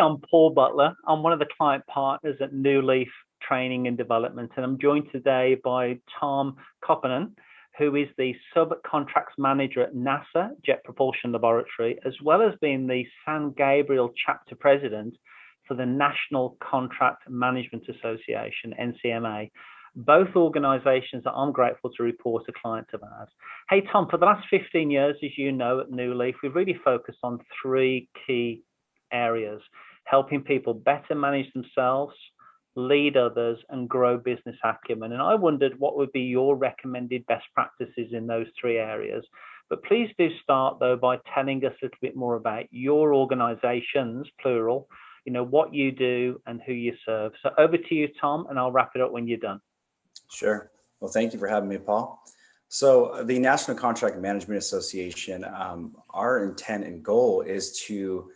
I'm Paul Butler. I'm one of the client partners at New Leaf Training and Development, and I'm joined today by Tom Koponen, who is the Subcontracts Manager at NASA Jet Propulsion Laboratory, as well as being the San Gabriel Chapter President for the National Contract Management Association, NCMA. Both organizations that I'm grateful to report are clients of ours. Hey, Tom, for the last 15 years, as you know, at New Leaf, we've really focused on three key areas: helping people better manage themselves, lead others, and grow business acumen. And I wondered what would be your recommended best practices in those three areas. But please do start, though, by telling us a little bit more about your organizations, plural, what you do and who you serve. So over to you, Tom, and I'll wrap it up when you're done. Sure. Well, thank you for having me, Paul. So the National Contract Management Association, our intent and goal is to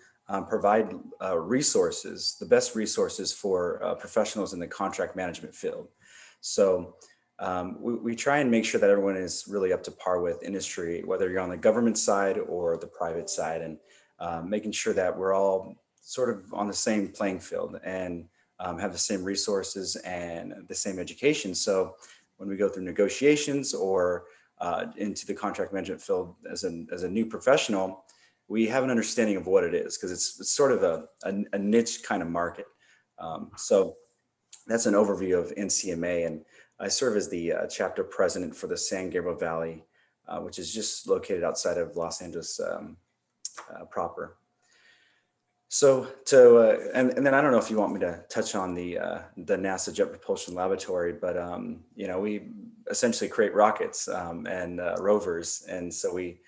provide resources, the best resources for professionals in the contract management field. So we try and make sure that everyone is really up to par with industry, whether you're on the government side or the private side, and making sure that we're all sort of on the same playing field and have the same resources and the same education. So when we go through negotiations or into the contract management field as a new professional, we have an understanding of what it is, because it's sort of a niche kind of market. So that's an overview of NCMA, and I serve as the chapter president for the San Gabriel Valley, which is just located outside of Los Angeles proper. So and then I don't know if you want me to touch on the NASA Jet Propulsion Laboratory, but we essentially create rockets and rovers, and so we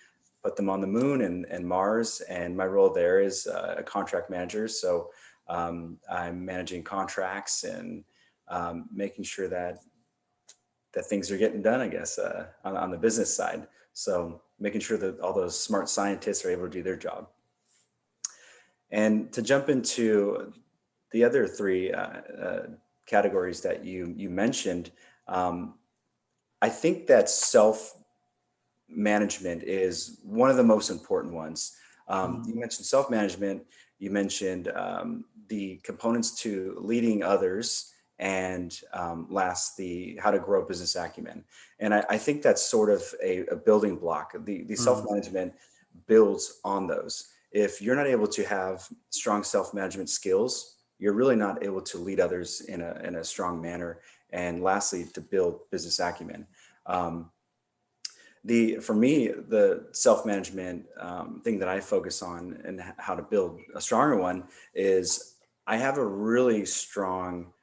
put them on the moon and Mars. And my role there is a contract manager. So I'm managing contracts and making sure that things are getting done, I guess, on the business side. So making sure that all those smart scientists are able to do their job. And to jump into the other three categories that you mentioned, I think that self-management is one of the most important ones. You mentioned self-management, you mentioned the components to leading others, and last, how to grow business acumen. And I think that's sort of a building block. The self-management builds on those. If you're not able to have strong self-management skills, you're really not able to lead others in a strong manner. And lastly, to build business acumen. For me, the self-management thing that I focus on and how to build a stronger one is I have a really strong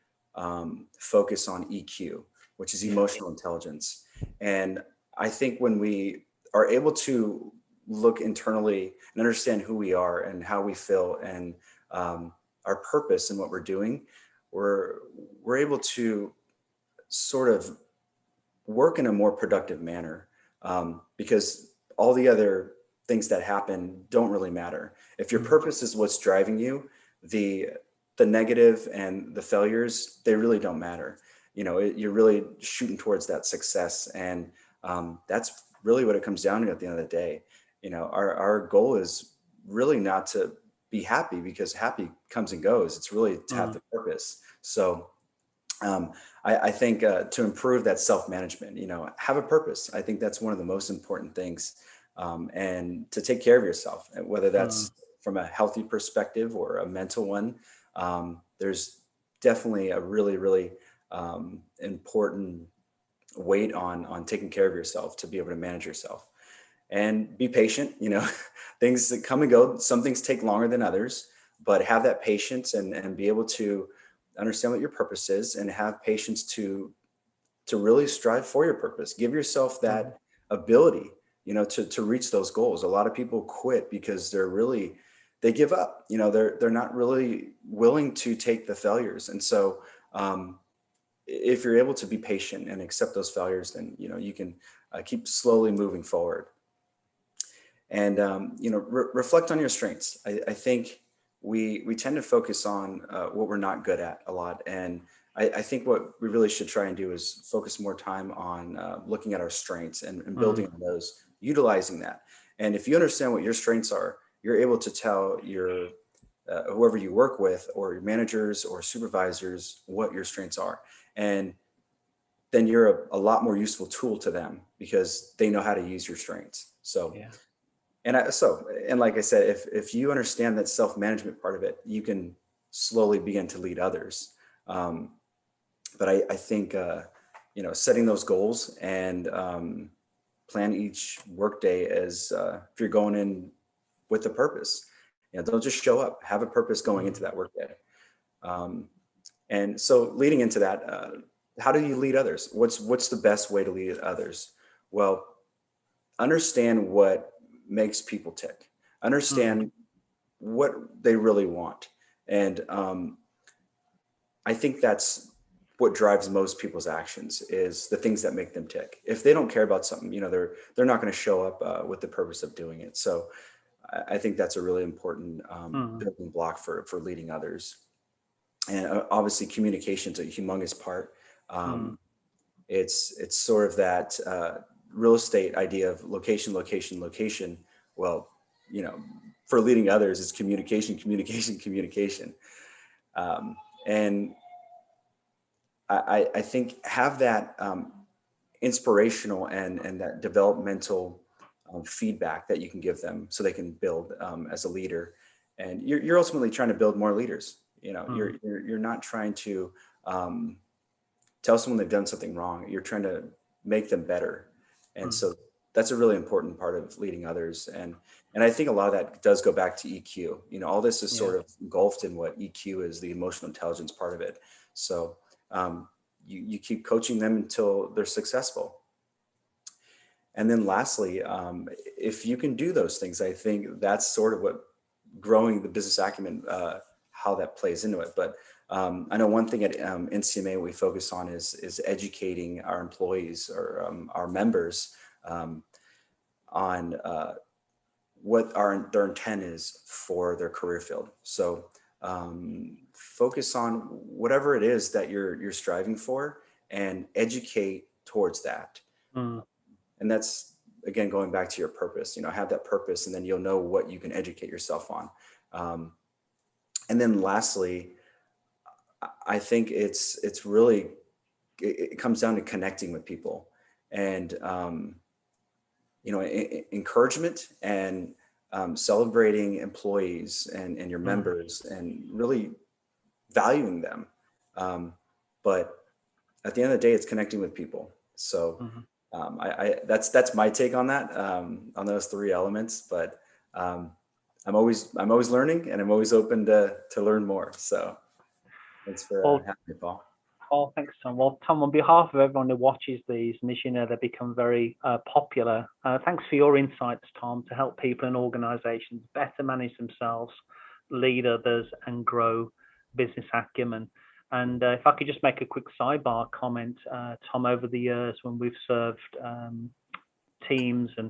focus on EQ, which is emotional intelligence. And I think when we are able to look internally and understand who we are and how we feel and our purpose and what we're doing, we're able to sort of work in a more productive manner, because all the other things that happen don't really matter. If your purpose is what's driving you, the negative and the failures, they really don't matter. You're really shooting towards that success, and that's really what it comes down to at the end of the day. Our goal is really not to be happy, because happy comes and goes. It's really to have the purpose. So I think to improve that self-management, have a purpose. I think that's one of the most important things, and to take care of yourself, whether that's from a healthy perspective or a mental one. There's definitely a really, really important weight on taking care of yourself to be able to manage yourself. And be patient. Things that come and go. Some things take longer than others, but have that patience and be able to understand what your purpose is, and have patience to really strive for your purpose. Give yourself that ability, to reach those goals. A lot of people quit because they give up. They're not really willing to take the failures. And so if you're able to be patient and accept those failures, then you can keep slowly moving forward. And reflect on your strengths. I think we tend to focus on what we're not good at a lot, and I think what we really should try and do is focus more time on looking at our strengths and building on those, utilizing that. And if you understand what your strengths are, you're able to tell your whoever you work with, or your managers or supervisors, what your strengths are. And then you're a lot more useful tool to them because they know how to use your strengths. So, Yeah. and like I said, if you understand that self-management part of it, you can slowly begin to lead others. But I think, setting those goals and plan each workday as if you're going in with a purpose. Don't just show up. Have a purpose going into that workday. And so, leading into that, how do you lead others? What's the best way to lead others? Well, understand what makes people tick. Understand what they really want, and I think that's what drives most people's actions, is the things that make them tick. If they don't care about something, they're not going to show up with the purpose of doing it. So I think that's a really important building block for leading others. And obviously, communication's a humongous part. It's sort of that real estate idea of location, location, location. Well, for leading others, it's communication, communication, communication. And I think have that inspirational and that developmental feedback that you can give them so they can build as a leader. And you're ultimately trying to build more leaders. You're not trying to tell someone they've done something wrong. You're trying to make them better. And so that's a really important part of leading others. And I think a lot of that does go back to EQ. All this is sort of engulfed in what EQ is, the emotional intelligence part of it. So you keep coaching them until they're successful. And then lastly, if you can do those things, I think that's sort of what growing the business acumen, how that plays into it. But I know one thing at NCMA we focus on is educating our employees or our members on what their intent is for their career field. So focus on whatever it is that you're striving for and educate towards that. And that's, again, going back to your purpose. Have that purpose, and then you'll know what you can educate yourself on. And then lastly, I think it's really, it comes down to connecting with people and, encouragement and celebrating employees and your members and really valuing them. But at the end of the day, it's connecting with people. So that's my take on that, on those three elements. But I'm always learning, and I'm always open to learn more. So thanks for having me, Paul. Oh, thanks, Tom. Well, Tom, on behalf of everyone who watches these, and as you know, they become very popular. Thanks for your insights, Tom, to help people and organizations better manage themselves, lead others, and grow business acumen. And if I could just make a quick sidebar comment, Tom, over the years when we've served teams and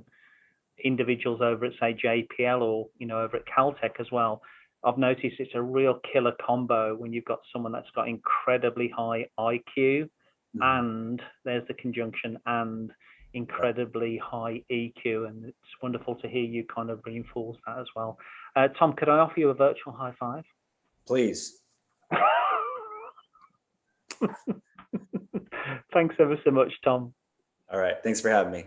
individuals over at, say, JPL or, over at Caltech as well, I've noticed it's a real killer combo when you've got someone that's got incredibly high IQ and there's the conjunction and incredibly high EQ. And it's wonderful to hear you kind of reinforce that as well. Tom, could I offer you a virtual high five? Please. Thanks ever so much, Tom. All right. Thanks for having me.